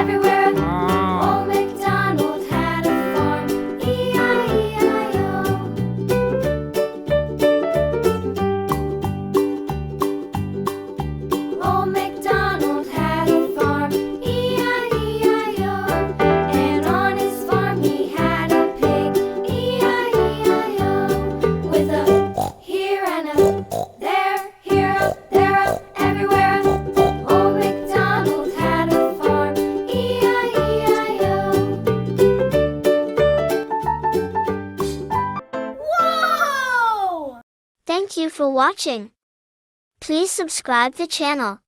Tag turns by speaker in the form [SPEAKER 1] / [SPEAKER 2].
[SPEAKER 1] everywhere. Old MacDonald had a farm. E-I-E-I-O. Old MacDonald had a farm. E-I-E-I-O. And on his farm he had a pig. E-I-E-I-O. With a here and a there, here up, there up, everywhere. Old MacDonald had a farm. E-I-E-I-O. Whoa!
[SPEAKER 2] Thank you for watching. Please subscribe the channel.